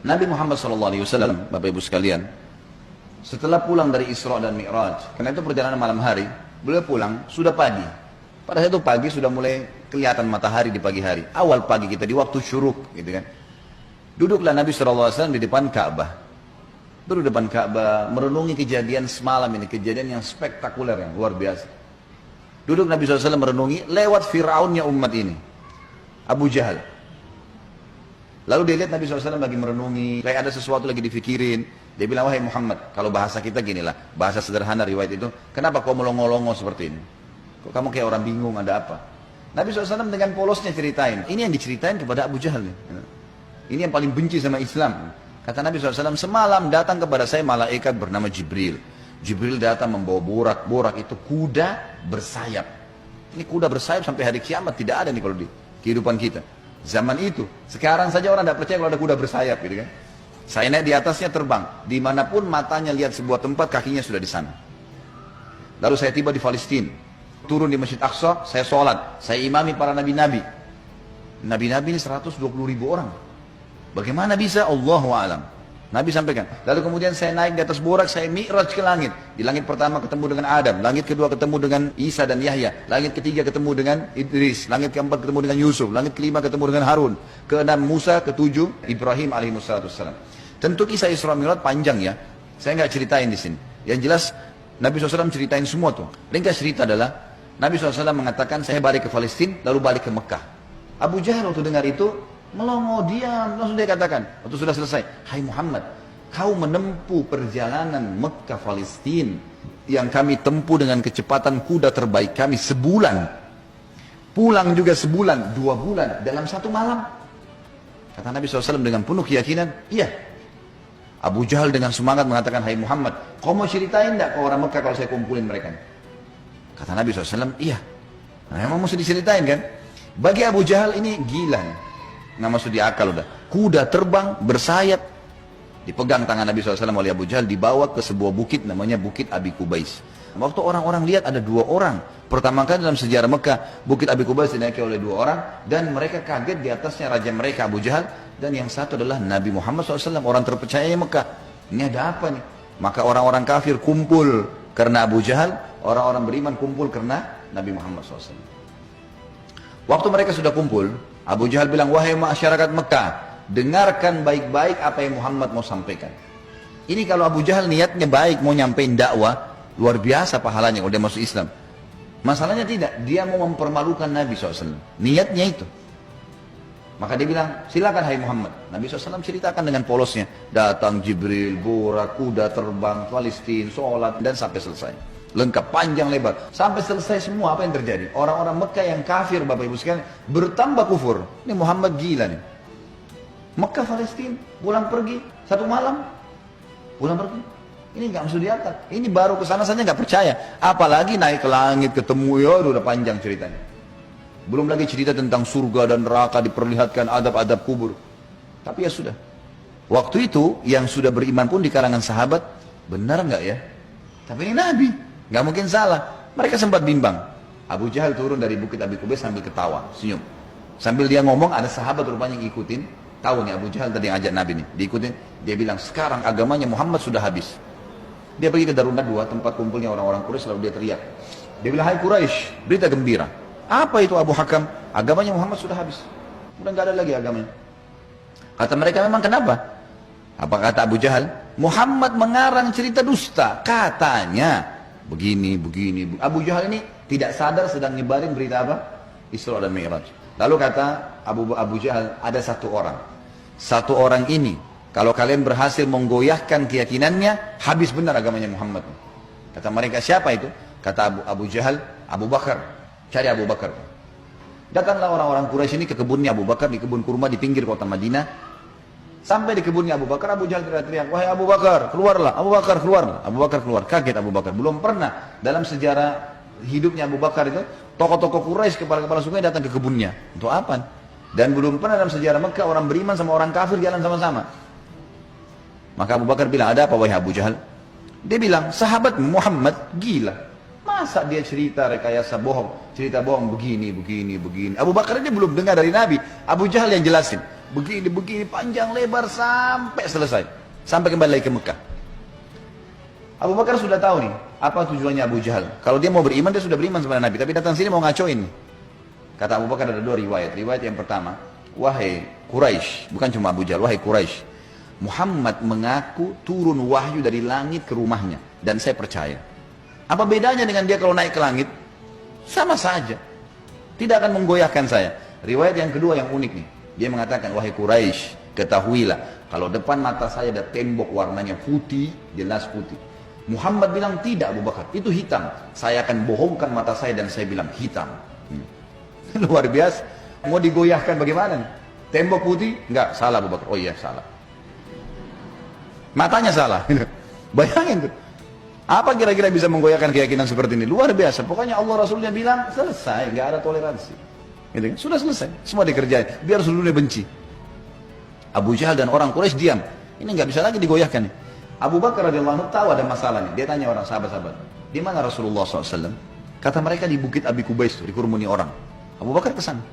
Nabi Muhammad SAW, Bapak Ibu sekalian, setelah pulang dari Isra dan Mi'raj, karena itu perjalanan malam hari, beliau pulang sudah pagi. Pada saat itu pagi sudah mulai kelihatan matahari di pagi hari. Awal pagi kita di waktu syuruk, gitu kan. Duduklah Nabi SAW di depan Ka'bah. Duduk di depan Ka'bah, merenungi kejadian semalam ini, kejadian yang spektakuler, yang luar biasa. Duduk Nabi SAW merenungi lewat Fir'aunnya umat ini, Abu Jahal. Lalu dia lihat Nabi SAW lagi merenungi, kayak ada sesuatu lagi difikirin. Dia bilang, wahai Muhammad, kalau bahasa kita ginilah, bahasa sederhana riwayat itu, kenapa kau melongo-longo seperti ini? Kok kamu kayak orang bingung, ada apa? Nabi SAW dengan polosnya ceritain, ini yang diceritain kepada Abu Jahal. Ini yang paling benci sama Islam. Kata Nabi SAW, semalam datang kepada saya malaikat bernama Jibril. Jibril datang membawa borak, borak itu kuda bersayap. Ini kuda bersayap sampai hari kiamat, tidak ada nih kalau di kehidupan kita. Zaman itu, sekarang saja orang tidak percaya kalau ada kuda bersayap, gitu kan? Saya naik di atasnya terbang, dimanapun matanya lihat sebuah tempat, kakinya sudah di sana. Lalu saya tiba di Palestina, turun di Masjid Aqsa, saya sholat, saya imami para nabi-nabi. Nabi-nabi ini 120.000 orang. Bagaimana bisa? Allahu a'lam. Nabi sampaikan. Lalu kemudian saya naik di atas borak, saya mi'raj ke langit. Di langit pertama ketemu dengan Adam, langit kedua ketemu dengan Isa dan Yahya, langit ketiga ketemu dengan Idris, langit keempat ketemu dengan Yusuf, langit kelima ketemu dengan Harun, keenam Musa, ketujuh Ibrahim alaihissalam. Tentu kisah Isra Mi'raj panjang ya. Saya nggak ceritain di sini. Yang jelas Nabi SAW ceritain semua tuh. Ringkas cerita adalah Nabi SAW mengatakan saya balik ke Palestina lalu balik ke Mekah. Abu Jahal waktu dengar itu melongo, diam, langsung dia katakan waktu sudah selesai, hai Muhammad, kau menempuh perjalanan Mekah Palestina yang kami tempuh dengan kecepatan kuda terbaik kami sebulan, pulang juga sebulan, 2 bulan dalam 1 malam. Kata Nabi SAW dengan penuh keyakinan, iya. Abu Jahal dengan semangat mengatakan, hai Muhammad, kau mau ceritain enggak ke orang Mekah kalau saya kumpulin mereka? Kata Nabi SAW, iya. Nah, memang mesti diceritain kan? Bagi Abu Jahal ini gila nih. Nggak masuk di akal udah. Kuda terbang bersayap, dipegang tangan Nabi SAW oleh Abu Jahal, dibawa ke sebuah bukit namanya Bukit Abi Kubais. Waktu orang-orang lihat ada 2 orang. Pertama kali dalam sejarah Mekah, Bukit Abi Kubais dinaiki oleh 2 orang dan mereka kaget, di atasnya raja mereka Abu Jahal dan yang satu adalah Nabi Muhammad SAW, orang terpercaya Mekah. Ini ada apa nih? Maka orang-orang kafir kumpul karena Abu Jahal, orang-orang beriman kumpul karena Nabi Muhammad SAW. Waktu mereka sudah kumpul, Abu Jahal bilang, wahai masyarakat Mekah, dengarkan baik-baik apa yang Muhammad mau sampaikan. Ini kalau Abu Jahal niatnya baik, mau nyampein dakwah, luar biasa pahalanya kalau dia masuk Islam. Masalahnya tidak, dia mau mempermalukan Nabi SAW. Niatnya itu. Maka dia bilang, silakan hai Muhammad. Nabi SAW ceritakan dengan polosnya. Datang Jibril, borak, kuda terbang, Palestina, sholat, dan sampai selesai. Lengkap, panjang lebar, sampai selesai semua. Apa yang terjadi? Orang-orang Mekah yang kafir, Bapak Ibu sekalian, bertambah kufur. Ini Muhammad gila nih. Mekah Palestina pulang pergi 1 malam, pulang pergi. Ini nggak masuk di akal. Ini baru kesana saja nggak percaya, apalagi naik ke langit ketemu, ya udah panjang ceritanya. Belum lagi cerita tentang surga dan neraka, diperlihatkan adab-adab kubur. Tapi ya sudah. Waktu itu yang sudah beriman pun di kalangan sahabat, benar nggak ya? Tapi ini Nabi. Nggak mungkin salah. Mereka sempat bimbang. Abu Jahal turun dari Bukit Abi Kubais sambil ketawa, senyum. Sambil dia ngomong, ada sahabat rupanya yang ngikutin. Tahu nih Abu Jahal tadi yang ajak Nabi nih, diikutin. Dia bilang, sekarang agamanya Muhammad sudah habis. Dia pergi ke Darun Nadwa, tempat kumpulnya orang-orang Quraisy, lalu dia teriak. Dia bilang, hai Quraisy, berita gembira. Apa itu Abu Hakam? Agamanya Muhammad sudah habis. Udah nggak ada lagi agamanya. Kata mereka, memang kenapa? Apa kata Abu Jahal? Muhammad mengarang cerita dusta. Katanya begini. Abu Jahal ini tidak sadar sedang nyebarin berita apa? Isra dan Mi'raj. Lalu kata Abu Jahal, ada 1 orang. 1 orang ini, kalau kalian berhasil menggoyahkan keyakinannya, habis benar agamanya Muhammad. Kata mereka, siapa itu? Kata Abu Jahal, Abu Bakar. Cari Abu Bakar. Datanglah orang-orang Quraisy ini ke kebunnya Abu Bakar, di kebun kurma di pinggir kota Madinah. Sampai di kebunnya Abu Bakar, Abu Jahal teriak-teriak, wahai Abu Bakar, keluarlah. Abu Bakar keluar. Abu Bakar keluar. Kaget Abu Bakar. Belum pernah dalam sejarah hidupnya Abu Bakar itu, tokoh-tokoh Quraisy, kepala-kepala suku datang ke kebunnya. Untuk apa? Dan belum pernah dalam sejarah Mekah orang beriman sama orang kafir jalan sama-sama. Maka Abu Bakar bilang, ada apa wahai Abu Jahal? Dia bilang, sahabat Muhammad gila. Masa dia cerita rekayasa bohong, cerita bohong begini. Abu Bakar ini belum dengar dari Nabi. Abu Jahal yang jelasin. begini panjang lebar sampai selesai, sampai kembali lagi ke Mekah. Abu Bakar sudah tahu nih apa tujuannya Abu Jahal. Kalau dia mau beriman, dia sudah beriman sama Nabi, tapi datang sini mau ngacoin. Kata Abu Bakar ada dua riwayat. Riwayat yang pertama, wahai Quraisy, bukan cuma Abu Jahal, wahai Quraisy, Muhammad mengaku turun wahyu dari langit ke rumahnya dan saya percaya. Apa bedanya dengan dia kalau naik ke langit? Sama saja, tidak akan menggoyahkan saya. Riwayat yang kedua yang unik nih, dia mengatakan, wahai Quraisy, ketahuilah kalau depan mata saya ada tembok warnanya putih, jelas putih. Muhammad bilang tidak Abu Bakar, itu hitam. Saya akan bohongkan mata saya dan saya bilang hitam. Luar biasa. Mau digoyahkan bagaimana nih? Tembok putih? Enggak, salah Abu Bakar. Oh iya, salah. Matanya salah. Bayangin tuh. Apa kira-kira bisa menggoyahkan keyakinan seperti ini? Luar biasa. Pokoknya Allah Rasulnya bilang, selesai, enggak ada toleransi. Gitu kan? Sudah selesai, semua dikerjain. Biar seluruhnya benci. Abu Jahal dan orang Quraisy diam. Ini enggak bisa lagi digoyahkan nih. Abu Bakar radhiyallahu anhu tahu ada masalah nih. Dia tanya orang sahabat-sahabat, di mana Rasulullah SAW? Kata mereka di Bukit Abi Kubais, dikerumuni orang. Abu Bakar kesana.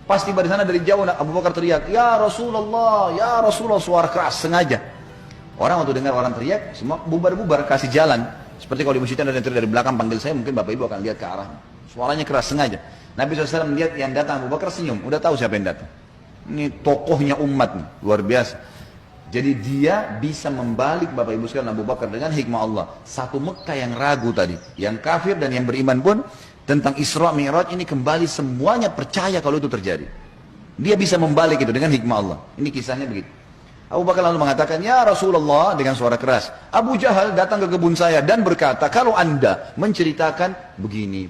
Pas tiba di sana dari jauh, Abu Bakar teriak, ya Rasulullah, suara keras sengaja. Orang waktu dengar orang teriak, semua bubar-bubar kasih jalan. Seperti kalau di masjid ada yang teriak dari belakang panggil saya, mungkin bapak ibu akan lihat ke arah. Suaranya keras sengaja. Nabi SAW melihat yang datang, Abu Bakar senyum, udah tahu siapa yang datang. Ini tokohnya umat nih, luar biasa. Jadi dia bisa membalik Bapak Ibu sekalian Abu Bakar dengan hikmah Allah. Satu Mekah yang ragu tadi, yang kafir dan yang beriman pun tentang Isra Mi'raj ini kembali semuanya percaya kalau itu terjadi. Dia bisa membalik itu dengan hikmah Allah. Ini kisahnya begitu. Abu Bakar lalu mengatakan, ya Rasulullah, dengan suara keras, Abu Jahal datang ke kebun saya dan berkata, kalau anda menceritakan begini,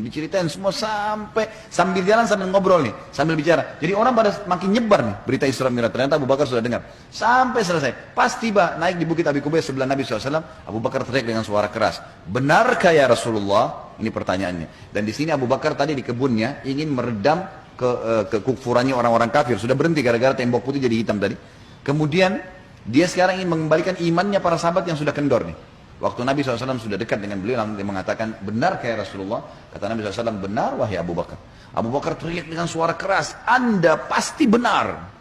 diceritain semua sambil jalan sambil ngobrol nih, sambil bicara. Jadi orang pada makin nyebar nih berita Isra Mi'raj. Ternyata Abu Bakar sudah dengar. Sampai selesai. Pas tiba naik di Bukit Abi Kubais sebelah Nabi SAW, Abu Bakar teriak dengan suara keras, benarkah ya Rasulullah? Ini pertanyaannya. Dan di sini Abu Bakar tadi di kebunnya ingin meredam kekufurannya orang-orang kafir. Sudah berhenti gara-gara tembok putih jadi hitam tadi. Kemudian dia sekarang ingin mengembalikan imannya para sahabat yang sudah kendor nih. Waktu Nabi SAW sudah dekat dengan beliau, lalu dia mengatakan, benar kayak Rasulullah? Kata Nabi SAW, benar wahai Abu Bakar. Abu Bakar teriak dengan suara keras, anda pasti benar.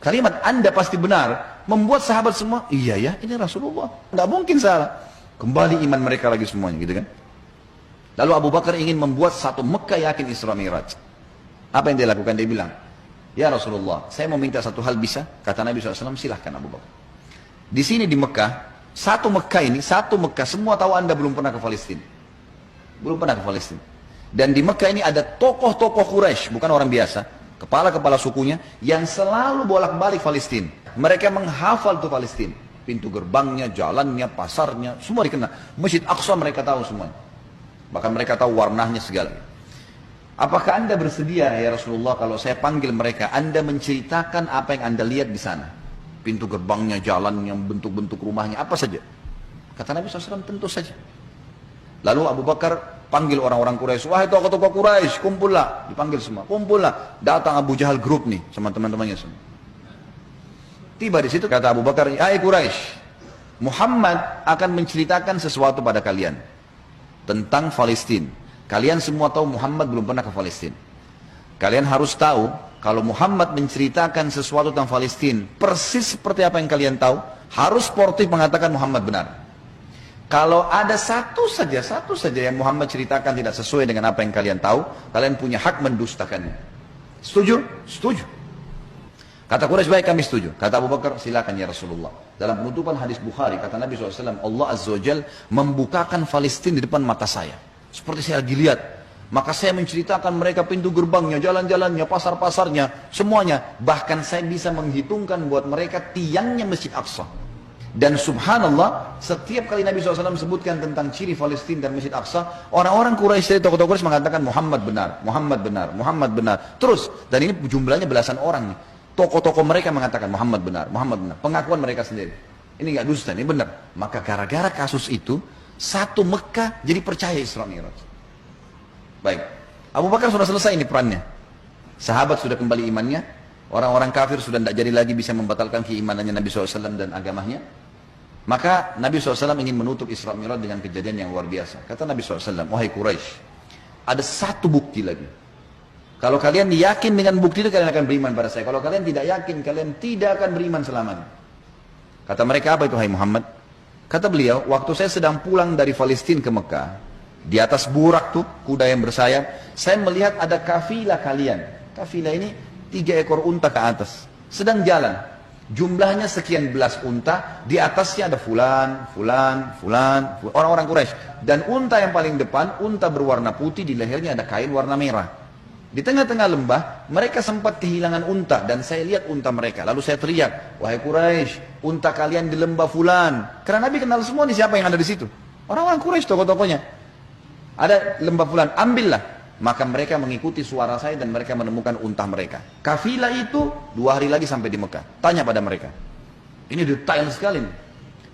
Kalimat anda pasti benar membuat sahabat semua, iya ya, ini Rasulullah, nggak mungkin salah. Kembali iman mereka lagi semuanya, gitu kan? Lalu Abu Bakar ingin membuat satu Mekah yakin Isra Mi'raj. Apa yang dia lakukan? Dia bilang, ya Rasulullah, saya mau minta satu hal bisa? Kata Nabi SAW, silahkan Abu Bakar. Di sini di Mekah, satu Mekah, semua tahu anda belum pernah ke Palestina. Belum pernah ke Palestina. Dan di Mekah ini ada tokoh-tokoh Quraisy, bukan orang biasa, kepala-kepala sukunya, yang selalu bolak-balik Palestina. Mereka menghafal tuh Palestina. Pintu gerbangnya, jalannya, pasarnya, semua dikenal. Masjid Aqsa mereka tahu semuanya. Bahkan mereka tahu warnanya segala. Apakah anda bersedia ya Rasulullah kalau saya panggil mereka, anda menceritakan apa yang anda lihat di sana? Pintu gerbangnya, jalannya, bentuk-bentuk rumahnya, apa saja. Kata Nabi SAW, tentu saja. Lalu Abu Bakar panggil orang-orang Quraisy, wahai tokoh-tokoh Quraisy, kumpullah. Dipanggil semua, kumpullah. Datang Abu Jahal grup nih, sama teman-temannya semua. Tiba di situ kata Abu Bakar, hai Quraisy, Muhammad akan menceritakan sesuatu pada kalian tentang Palestina. Kalian semua tahu Muhammad belum pernah ke Palestina. Kalian harus tahu kalau Muhammad menceritakan sesuatu tentang Palestina persis seperti apa yang kalian tahu, harus sportif mengatakan Muhammad benar. Kalau ada satu saja yang Muhammad ceritakan tidak sesuai dengan apa yang kalian tahu, kalian punya hak mendustakannya. Setuju? Setuju. Kata Quraisy, baik kami setuju. Kata Abu Bakar, silakan ya Rasulullah. Dalam penutupan hadis Bukhari, kata Nabi SAW, Allah Azza wa Jal membukakan Palestina di depan mata saya. Seperti saya lagi lihat. Maka saya menceritakan mereka pintu gerbangnya, jalan-jalannya, pasar-pasarnya, semuanya. Bahkan saya bisa menghitungkan buat mereka tiangnya Masjid Aqsa. Dan subhanallah, setiap kali Nabi SAW sebutkan tentang ciri Palestina dan Masjid Aqsa, orang-orang Quraisy, tokoh-tokoh Quraisy mengatakan Muhammad benar, Muhammad benar, Muhammad benar. Terus, dan ini jumlahnya belasan orang nih. Tokoh-tokoh mereka mengatakan Muhammad benar, Muhammad benar. Pengakuan mereka sendiri. Ini nggak dusta, ini benar. Maka gara-gara kasus itu, satu Mekah jadi percaya Isra Mi'raj. Baik, Abu Bakar sudah selesai ini perannya. Sahabat sudah kembali imannya. Orang-orang kafir sudah tidak jadi lagi bisa membatalkan keimanannya Nabi SAW dan agamanya. Maka Nabi SAW ingin menutup Isra Mi'raj dengan kejadian yang luar biasa. Kata Nabi SAW, wahai Quraisy, ada satu bukti lagi Kalau kalian yakin dengan bukti itu, kalian akan beriman pada saya. Kalau kalian tidak yakin, kalian tidak akan beriman selamanya. Kata mereka, apa itu hai Muhammad? Kata beliau, waktu saya sedang pulang dari Palestina ke Mekah, di atas burak tuh, kuda yang bersayap, saya melihat ada kafilah kalian. Kafilah ini 3 ekor unta ke atas, sedang jalan. Jumlahnya sekian belas unta, di atasnya ada fulan, orang-orang Quraisy. Dan unta yang paling depan, unta berwarna putih, di lehernya ada kain warna merah. Di tengah-tengah lembah, mereka sempat kehilangan unta, dan saya lihat unta mereka. Lalu saya teriak, wahai Quraisy, unta kalian di lembah fulan. Karena Nabi kenal semua nih siapa yang ada di situ. Orang-orang Quraisy, tokoh-tokohnya. Ada lembah fulan, ambillah. Maka mereka mengikuti suara saya dan mereka menemukan unta mereka. Kafilah itu 2 hari lagi sampai di Mekah. Tanya pada mereka. Ini detail sekali nih.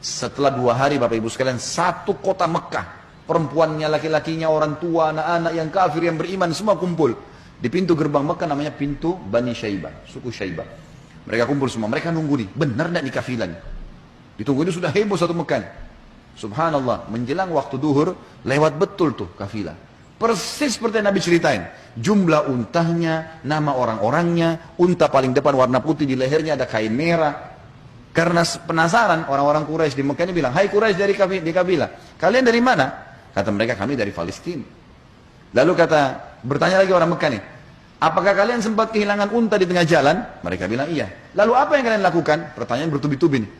Setelah 2 hari Bapak Ibu sekalian, satu kota Mekah, perempuannya, laki-lakinya, orang tua, anak-anak yang kafir, yang beriman, semua kumpul. Di pintu gerbang Mekah, namanya pintu Bani Syaibah, suku Syaibah. Mereka kumpul semua, mereka nunggu nih, benar tidak nih kafilahnya? Ditunggu ini sudah heboh satu Mekah. Subhanallah, menjelang waktu duhur, lewat betul tuh kafilah. Persis seperti yang Nabi ceritain. Jumlah untanya, nama orang-orangnya, unta paling depan warna putih, di lehernya ada kain merah. Karena penasaran, orang-orang Quraisy di Mekah ini bilang, hai Quraisy dari kafilah, kalian dari mana? Kata mereka, kami dari Palestina. Lalu bertanya lagi orang Mekah nih, apakah kalian sempat kehilangan unta di tengah jalan? Mereka bilang iya. Lalu apa yang kalian lakukan? Pertanyaan bertubi-tubi nih.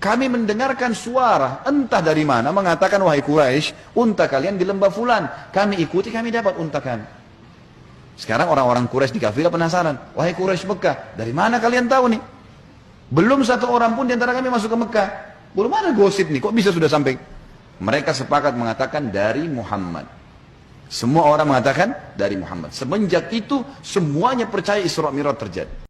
Kami mendengarkan suara entah dari mana mengatakan, wahai Quraisy, unta kalian di lembah fulan. Kami ikuti, kami dapat unta kami. Sekarang orang-orang Quraisy di kafilah penasaran, wahai Quraisy Mekah, dari mana kalian tahu nih? Belum satu orang pun di antara kami masuk ke Mekah. Belum ada gosip nih, kok bisa sudah sampai? Mereka sepakat mengatakan dari Muhammad. Semua orang mengatakan dari Muhammad. Semenjak itu semuanya percaya Isra Mi'raj terjadi.